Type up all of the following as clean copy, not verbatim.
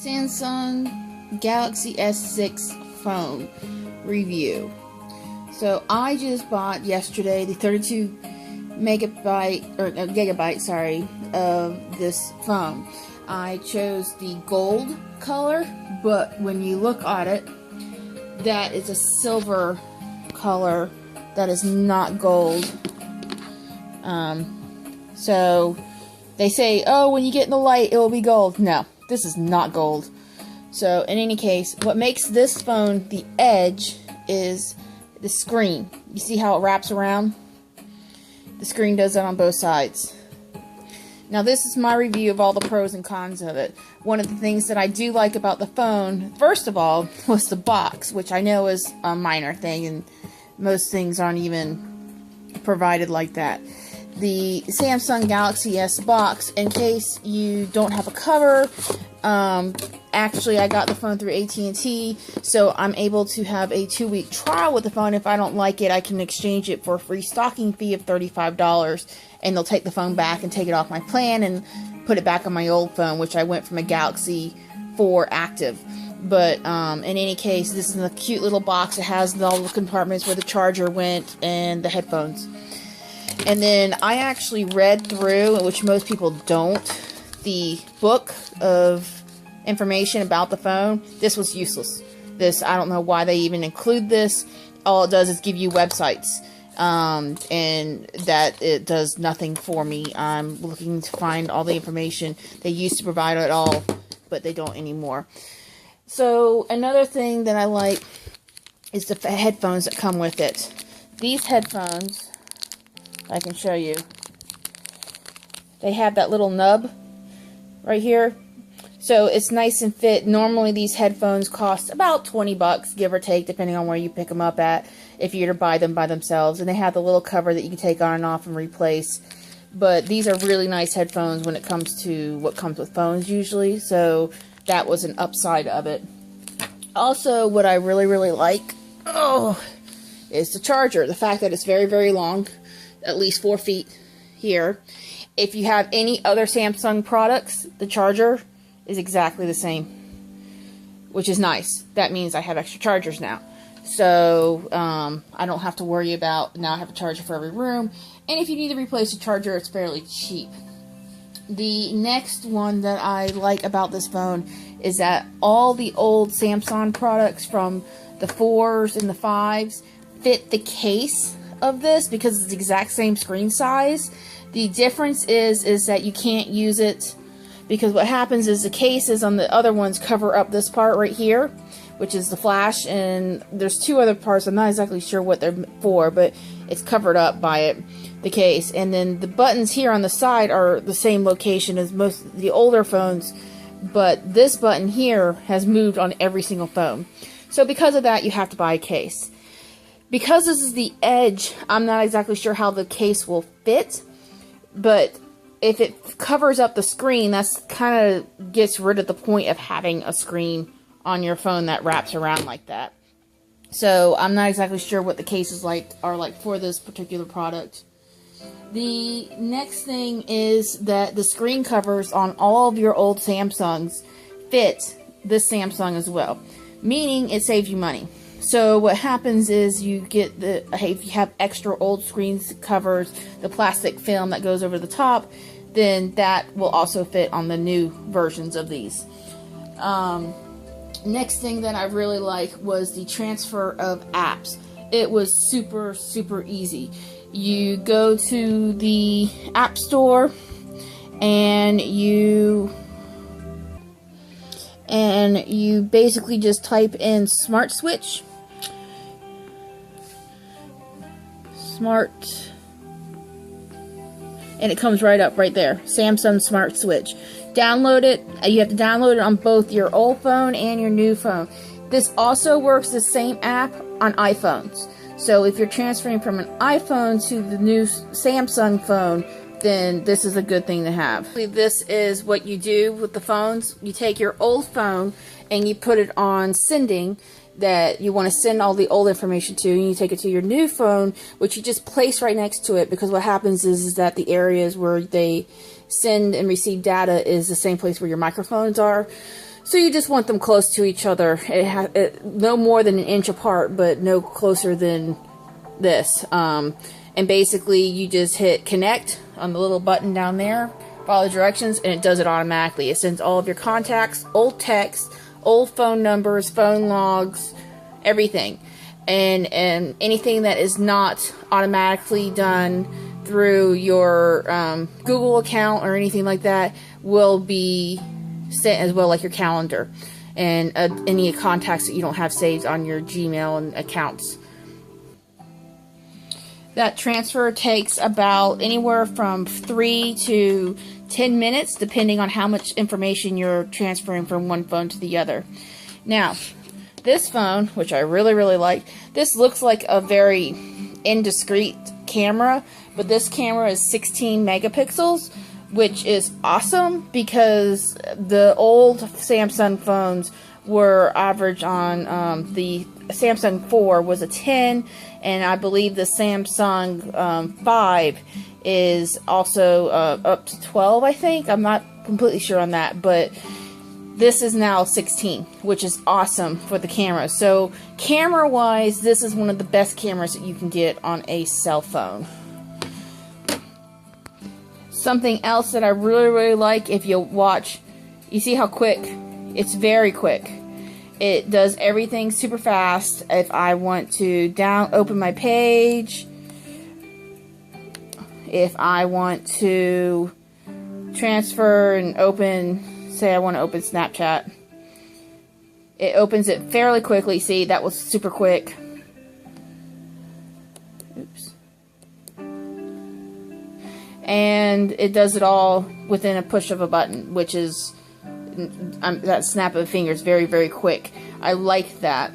Samsung Galaxy S6 phone review. So I just bought yesterday the 32 gigabyte, of this phone. I chose the gold color, but when you look at it, that is a silver color. That is not gold. So they say, oh, when you get in the light, it will be gold. No, this is not gold. So in any case, what makes this phone the edge is the screen. You see how it wraps around? The screen does that on both sides. Now this is my review of all the pros and cons of it. One of the things that I do like about the phone, first of all, was the box, which I know is a minor thing, and most things aren't even provided like that. The Samsung Galaxy S box, in case you don't have a cover, actually I got the phone through AT&T, so I'm able to have a 2-week trial with the phone. If I don't like it, I can exchange it for a free stocking fee of $35, and they'll take the phone back and take it off my plan and put it back on my old phone, which I went from a Galaxy 4 Active. But in any case, this is a cute little box. It has all the compartments where the charger went and the headphones. And then I actually read through, which most people don't, the book of information about the phone. This was useless. I don't know why they even include this. All it does is give you websites. And that it does nothing for me. I'm looking to find all the information. They used to provide it all, but they don't anymore. So another thing that I like is the headphones that come with it. These headphones, I can show you, they have that little nub right here, so it's nice and fit. Normally these headphones cost about 20 bucks, give or take, depending on where you pick them up at, if you were to buy them by themselves. And they have the little cover that you can take on and off and replace. But these are really nice headphones when it comes to what comes with phones usually, so that was an upside of it. Also, what I really like, is the charger. The fact that it's very, very long, at least 4 feet here. If you have any other Samsung products, the charger is exactly the same, which is nice. That means I have extra chargers now. So, I don't have to worry about, now I have a charger for every room. And if you need to replace a charger, it's fairly cheap. The next one that I like about this phone is that all the old Samsung products from the 4s and the 5s fit the case of this because it's the exact same screen size. The difference is that you can't use it because what happens is the cases on the other ones cover up this part right here, which is the flash, and there's 2 other parts. I'm not exactly sure what they're for, but it's covered up by it, the case. And then the buttons here on the side are the same location as most of the older phones, but this button here has moved on every single phone. So because of that, you have to buy a case. Because this is the edge, I'm not exactly sure how the case will fit, but if it covers up the screen, that's kind of gets rid of the point of having a screen on your phone that wraps around like that. So I'm not exactly sure what the cases are like for this particular product. The next thing is that the screen covers on all of your old Samsungs fit this Samsung as well, meaning it saves you money. So what happens is you get if you have extra old screens covers, the plastic film that goes over the top, then that will also fit on the new versions of these. Next thing that I really like was the transfer of apps. It was super easy. You go to the App Store and you basically just type in Smart Switch. And it comes right up right there. Samsung Smart Switch. Download it. You have to download it on both your old phone and your new phone. This also works the same app on iPhones. So if you're transferring from an iPhone to the new Samsung phone, then this is a good thing to have. This is what you do with the phones. You take your old phone and you put it on sending, that you want to send all the old information to, and you take it to your new phone, which you just place right next to it, because what happens is that the areas where they send and receive data is the same place where your microphones are. So you just want them close to each other. No more than an inch apart, but no closer than this. And basically you just hit connect on the little button down there, follow the directions, and it does it automatically. It sends all of your contacts, old text, old phone numbers, phone logs, everything. And anything that is not automatically done through your Google account or anything like that will be sent as well, like your calendar and any contacts that you don't have saved on your Gmail and accounts. That transfer takes about anywhere from 3 to 10 minutes, depending on how much information you're transferring from one phone to the other. Now, this phone, which I really, really like, this looks like a very indiscreet camera, but this camera is 16 megapixels, which is awesome because the old Samsung phones were average on the Samsung 4 was a 10, and I believe the Samsung 5 is also up to 12, I think. I'm not completely sure on that, but this is now 16, which is awesome for the camera. So camera-wise, this is one of the best cameras that you can get on a cell phone. Something else that I really, really like, if you watch, you see how quick? It's very quick. It does everything super fast. If I want to open my page, if I want to transfer and open, say I want to open Snapchat, it opens it fairly quickly. See, that was super quick. Oops. And it does it all within a push of a button, which is that snap of a finger is very, very quick. I like that.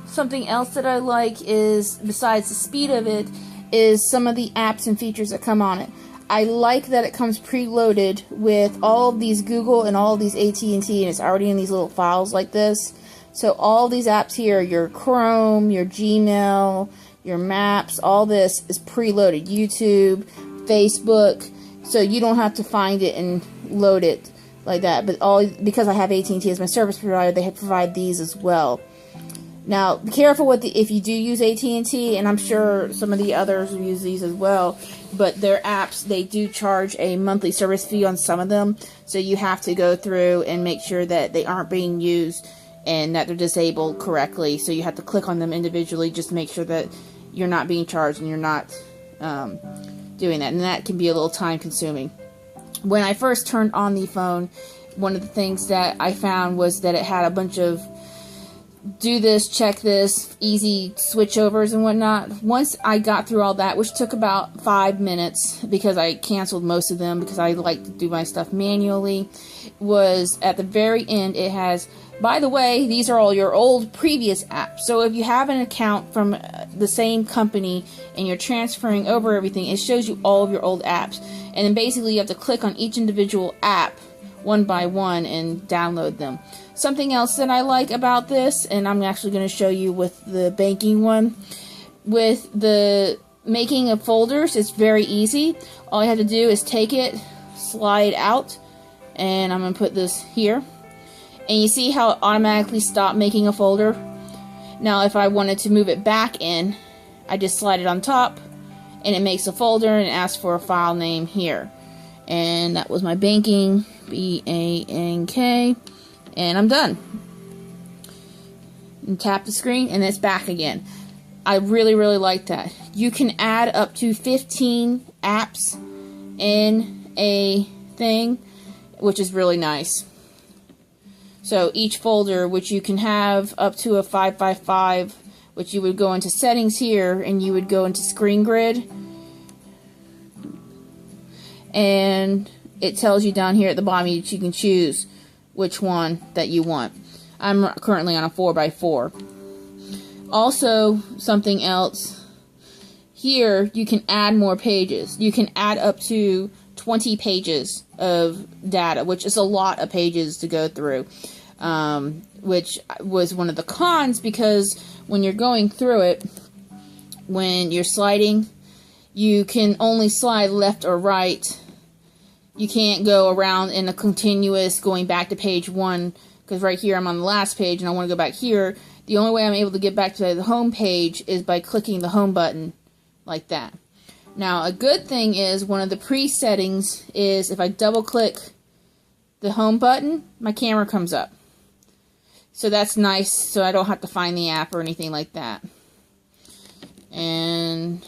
Something else that I like is, besides the speed of it, is some of the apps and features that come on it. I like that it comes preloaded with all of these Google and all of these AT&T, and it's already in these little files like this. So all these apps here, your Chrome, your Gmail, your Maps, all this is preloaded. YouTube, Facebook, so you don't have to find it and load it like that. But because I have AT&T as my service provider, they provide these as well. Now, be careful with if you do use AT&T, and I'm sure some of the others use these as well, but their apps, they do charge a monthly service fee on some of them, so you have to go through and make sure that they aren't being used and that they're disabled correctly. So you have to click on them individually just to make sure that you're not being charged and you're not doing that, and that can be a little time consuming. When I first turned on the phone, one of the things that I found was that it had a bunch of do this, check this, easy switchovers and whatnot. Once I got through all that, which took about 5 minutes because I canceled most of them because I like to do my stuff manually, was at the very end it has, by the way, these are all your old previous apps. So if you have an account from the same company and you're transferring over everything, it shows you all of your old apps. And then basically you have to click on each individual app one by one and download them. Something else that I like about this, and I'm actually going to show you with the banking one, with the making of folders, it's very easy. All I have to do is take it, slide out, and I'm going to put this here. And you see how it automatically stopped making a folder? Now if I wanted to move it back in, I just slide it on top, and it makes a folder and asks for a file name here. And that was my banking, B-A-N-K, and I'm done. And tap the screen, and it's back again. I really, really like that. You can add up to 15 apps in a thing, which is really nice. So each folder, which you can have up to a 5x5, which you would go into settings here, and you would go into screen grid, and it tells you down here at the bottom that you can choose which one that you want. I'm currently on a 4x4. Also, something else, here you can add more pages. You can add up to 20 pages of data, which is a lot of pages to go through, which was one of the cons, because when you're going through it, when you're sliding, you can only slide left or right you can't go around in a continuous going back to page 1, because right here I'm on the last page and I want to go back here. The only way I'm able to get back to the home page is by clicking the home button like that. Now, a good thing is one of the pre-settings is if I double click the home button, my camera comes up. So that's nice, so I don't have to find the app or anything like that. And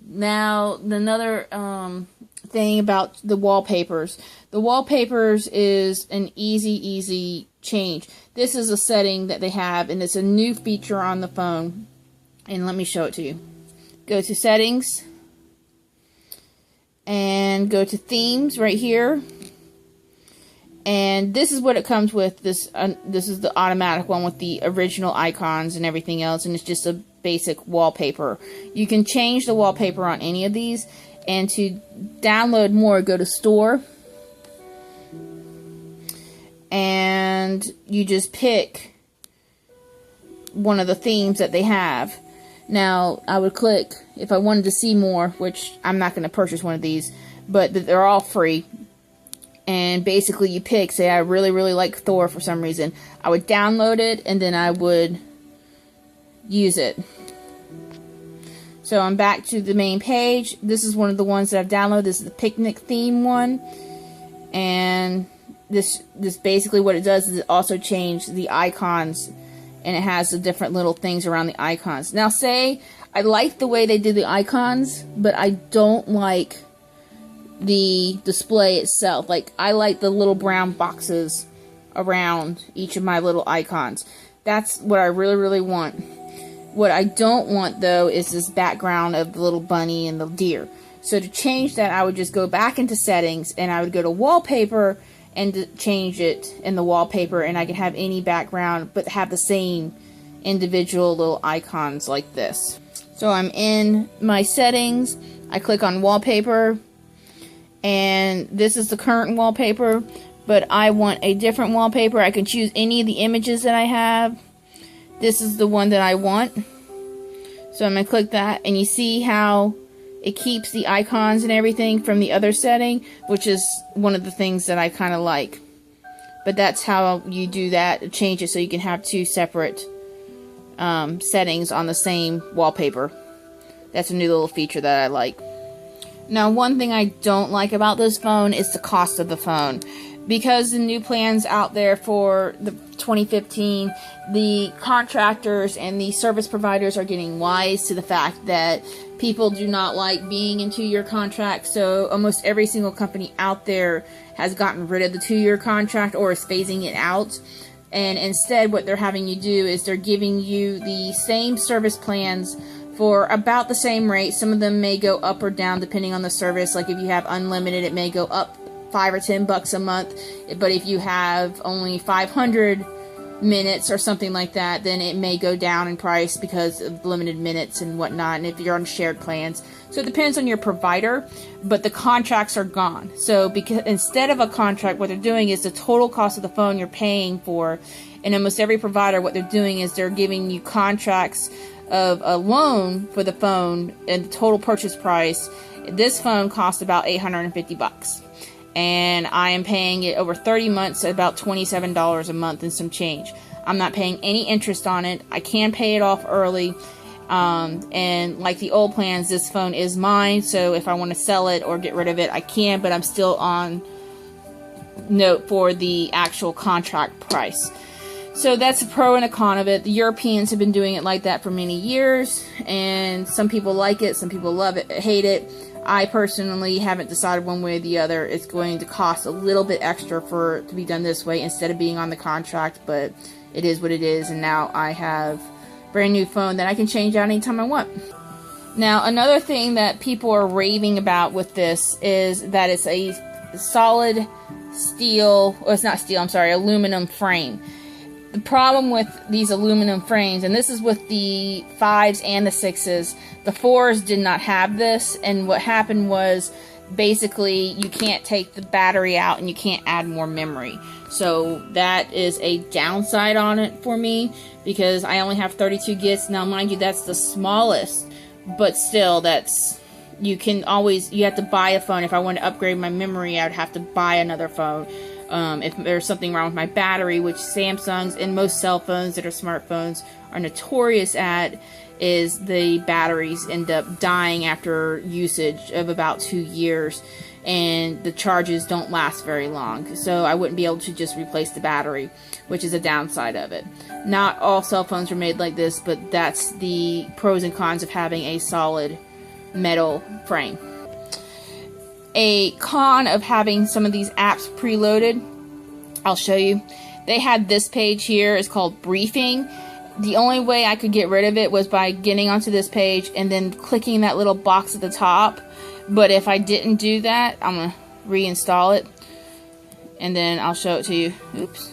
now another thing about the wallpapers. The wallpapers is an easy change. This is a setting that they have, and it's a new feature on the phone. And let me show it to you. Go to settings and go to themes right here. And this is what it comes with. This is the automatic one with the original icons and everything else, and it's just a basic wallpaper. You can change the wallpaper on any of these, and to download more, go to store, and you just pick one of the themes that they have. Now, I would click if I wanted to see more, which I'm not going to purchase one of these, but they're all free. And basically you pick, say I really like Thor for some reason. I would download it and then I would use it. So I'm back to the main page. This is one of the ones that I've downloaded. This is the picnic theme one. And this basically what it does is it also changes the icons, and it has the different little things around the icons. Now say I like the way they did the icons, but I don't like the display itself. Like, I like the little brown boxes around each of my little icons. That's what I really want. What I don't want, though, is this background of the little bunny and the deer. So to change that, I would just go back into settings, and I would go to wallpaper and change it in the wallpaper, and I can have any background but have the same individual little icons like this. So I'm in my settings, I click on wallpaper, and this is the current wallpaper, but I want a different wallpaper. I can choose any of the images that I have. This is the one that I want. So I'm going to click that, and you see how it keeps the icons and everything from the other setting, which is one of the things that I kind of like. But that's how you do that, change it so you can have two separate settings on the same wallpaper. That's a new little feature that I like. Now, one thing I don't like about this phone is the cost of the phone. Because the new plans out there for the 2015, the contractors and the service providers are getting wise to the fact that people do not like being in 2-year contracts. So almost every single company out there has gotten rid of the 2-year contract or is phasing it out. And instead, what they're having you do is they're giving you the same service plans for about the same rate. Some of them may go up or down depending on the service. Like if you have unlimited, it may go up $5 or $10 a month. But if you have only 500 minutes or something like that, then it may go down in price because of limited minutes and whatnot, and if you're on shared plans. So it depends on your provider, but the contracts are gone. So because instead of a contract, what they're doing is the total cost of the phone you're paying for, and almost every provider, what they're doing is they're giving you contracts of a loan for the phone, and the total purchase price. This phone costs about $850. And I am paying it over 30 months at about $27 a month and some change. I'm not paying any interest on it. I can pay it off early. And like the old plans, this phone is mine. So if I want to sell it or get rid of it, I can. But I'm still on note for the actual contract price. So that's a pro and a con of it. The Europeans have been doing it like that for many years. And some people like it. Some people love it, hate it. I personally haven't decided one way or the other. It's going to cost a little bit extra for it to be done this way instead of being on the contract, but it is what it is, and now I have a brand new phone that I can change out anytime I want. Now, another thing that people are raving about with this is that it's a solid steel, or it's not steel, I'm sorry, aluminum frame. The problem with these aluminum frames, and this is with the 5s and the 6s, the 4s did not have this, and what happened was basically you can't take the battery out and you can't add more memory. So that is a downside on it for me, because I only have 32 gigs. Now mind you, that's the smallest, but still that's you have to buy a phone. If I want to upgrade my memory, I would have to buy another phone. If there's something wrong with my battery, which Samsungs and most cell phones that are smartphones are notorious at, is the batteries end up dying after usage of about 2 years, and the charges don't last very long. So I wouldn't be able to just replace the battery, which is a downside of it. Not all cell phones are made like this, but that's the pros and cons of having a solid metal frame. A con of having some of these apps preloaded, I'll show you. They had this page here, it's called Briefing. The only way I could get rid of it was by getting onto this page and then clicking that little box at the top. But if I didn't do that, I'm going to reinstall it, and then I'll show it to you. Oops.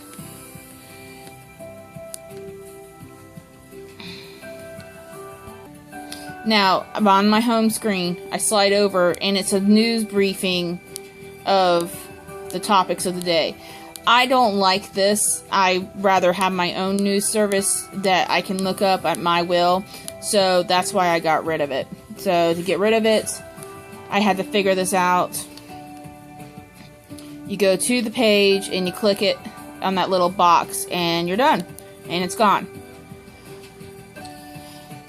Now, I'm on my home screen. I slide over, and it's a news briefing of the topics of the day. I don't like this. I rather have my own news service that I can look up at my will. So that's why I got rid of it. So to get rid of it, I had to figure this out. You go to the page and you click it on that little box and you're done. And it's gone.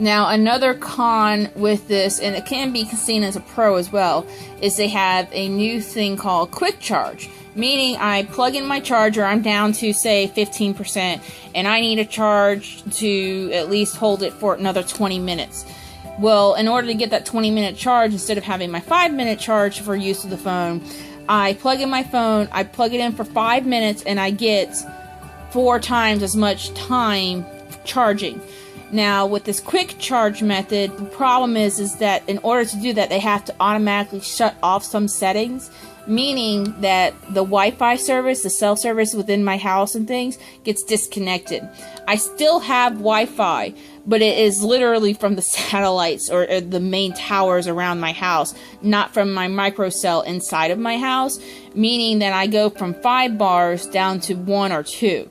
Now, another con with this, and it can be seen as a pro as well, is they have a new thing called Quick Charge. Meaning, I plug in my charger, I'm down to, say, 15%, and I need a charge to at least hold it for another 20 minutes. Well, in order to get that 20-minute charge, instead of having my 5-minute charge for use of the phone, I plug in my phone, I plug it in for 5 minutes, and I get 4 times as much time charging. Now, with this quick charge method, the problem is that in order to do that, they have to automatically shut off some settings, meaning that the Wi-Fi service, the cell service within my house and things, gets disconnected. I still have Wi-Fi, but it is literally from the satellites or the main towers around my house, not from my microcell inside of my house, meaning that I go from 5 bars down to 1 or 2.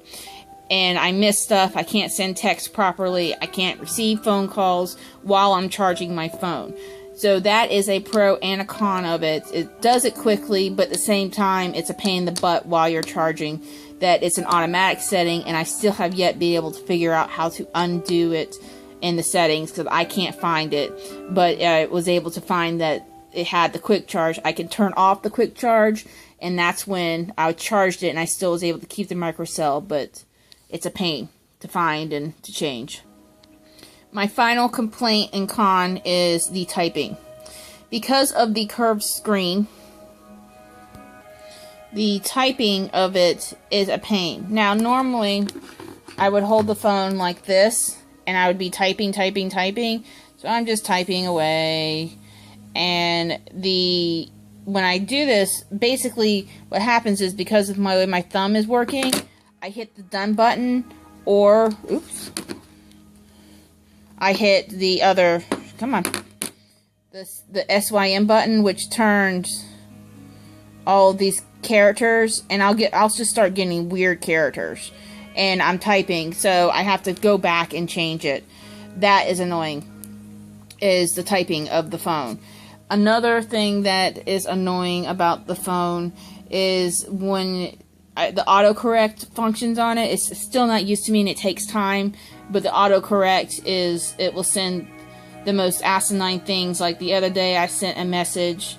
And I miss stuff, I can't send text properly, I can't receive phone calls while I'm charging my phone. So that is a pro and a con of it. It does it quickly, but at the same time, it's a pain in the butt while you're charging. That it's an automatic setting, and I still have yet to be able to figure out how to undo it in the settings, because I can't find it. But I was able to find that it had the quick charge. I could turn off the quick charge, and that's when I charged it, and I still was able to keep the microcell, but it's a pain to find and to change. My final complaint and con is the typing. Because of the curved screen, the typing of it is a pain. Now, normally, I would hold the phone like this, and I would be typing. So I'm just typing away. And when I do this, basically what happens is, because of my way my thumb is working, I hit the done button, or, oops, I hit the other, come on, the SYM button, which turns all of these characters, and I'll just start getting weird characters, and I'm typing, so I have to go back and change it. That is annoying, is the typing of the phone. Another thing that is annoying about the phone is when the autocorrect functions on it. It's still not used to me, and it takes time, but the autocorrect it will send the most asinine things. Like the other day, I sent a message,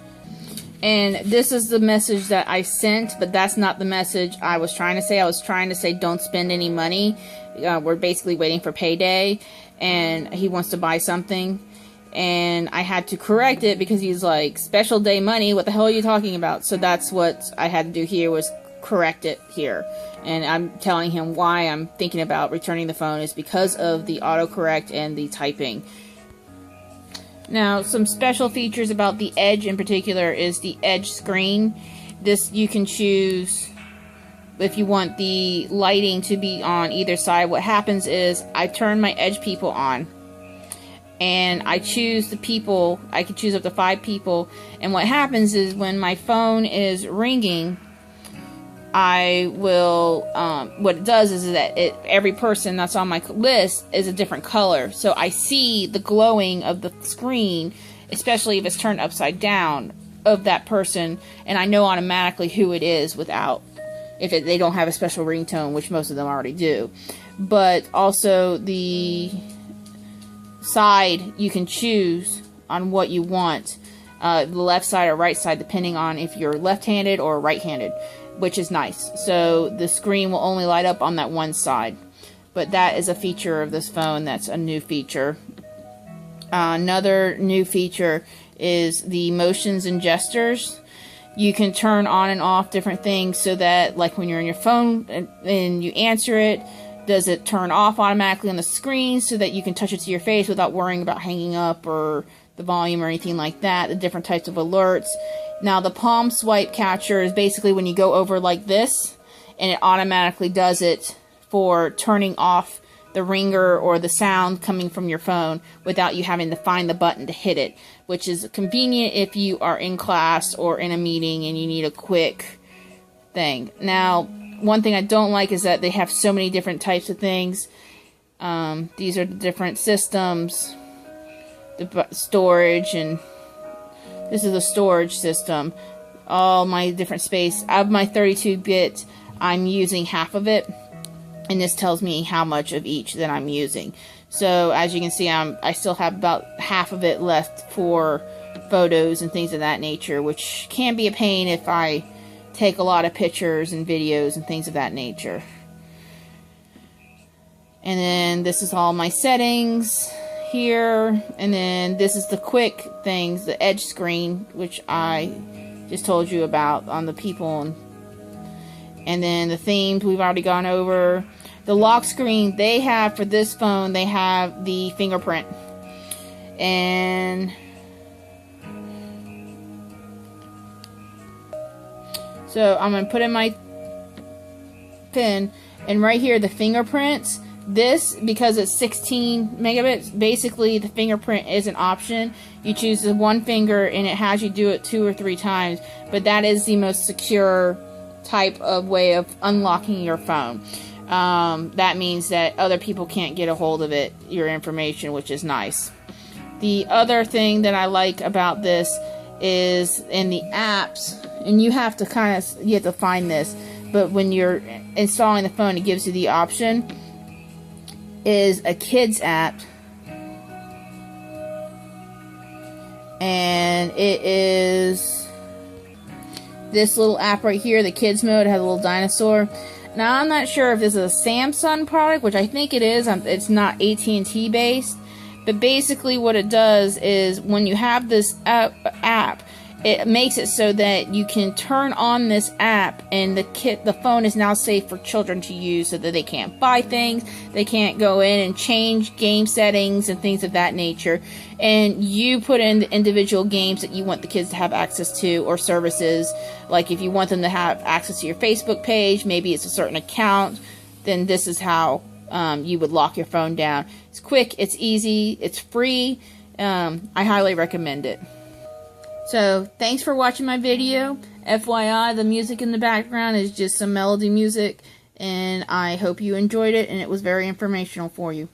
and this is the message that I sent, but that's not the message I was trying to say. I was trying to say, don't spend any money. We're basically waiting for payday, and he wants to buy something. And I had to correct it because he's like, special day money, what the hell are you talking about? So that's what I had to do here, was correct it here. And I'm telling him why I'm thinking about returning the phone is because of the autocorrect and the typing. Now, some special features about the Edge in particular is the Edge screen. This, you can choose if you want the lighting to be on either side. What happens is I turn my Edge people on, and I choose the people. I can choose up to 5 people, and what happens is when my phone is ringing, I will, what it does is that every person that's on my list is a different color. So I see the glowing of the screen, especially if it's turned upside down, of that person, and I know automatically who it is without, if they don't have a special ringtone, which most of them already do. But also the side you can choose on what you want, the left side or right side, depending on if you're left-handed or right-handed, which is nice. So the screen will only light up on that one side. But that is a feature of this phone that's a new feature. Another new feature is the motions and gestures. You can turn on and off different things so that, like when you're on your phone and you answer it, does it turn off automatically on the screen so that you can touch it to your face without worrying about hanging up or the volume or anything like that. The different types of alerts. Now the palm swipe catcher is basically when you go over like this, and it automatically does it for turning off the ringer or the sound coming from your phone without you having to find the button to hit it, which is convenient if you are in class or in a meeting and you need a quick thing. Now, one thing I don't like is that they have so many different types of things. These are the different systems, the storage, and this is the storage system. All my different space. Out of my 32-bit, I'm using half of it. And this tells me how much of each that I'm using. So as you can see, I still have about half of it left for photos and things of that nature, which can be a pain if I take a lot of pictures and videos and things of that nature. And then this is all my settings here. And then this is the quick things, the edge screen, which I just told you about on the people. And then the themes we've already gone over. The lock screen they have for this phone, they have the fingerprint. And so I'm going to put in my pin, and right here the fingerprints, this, because it's 16 megabits, basically the fingerprint is an option. You choose the one finger and it has you do it 2 or 3 times, but that is the most secure type of way of unlocking your phone. That means that other people can't get a hold of it, your information, which is nice. The other thing that I like about this is in the apps, and you have to find this, but when you're installing the phone, it gives you the option, is a kids app, and it is this little app right here, the kids mode. It has a little dinosaur. Now I'm not sure if this is a Samsung product, which I think it is. It's not AT&T based, but basically what it does is when you have this app, it makes it so that you can turn on this app, and the phone is now safe for children to use, so that they can't buy things, they can't go in and change game settings and things of that nature. And you put in the individual games that you want the kids to have access to, or services. Like if you want them to have access to your Facebook page, maybe it's a certain account, then this is how you would lock your phone down. It's quick, it's easy, it's free. I highly recommend it. So, thanks for watching my video. FYI, the music in the background is just some melody music, and I hope you enjoyed it and it was very informational for you.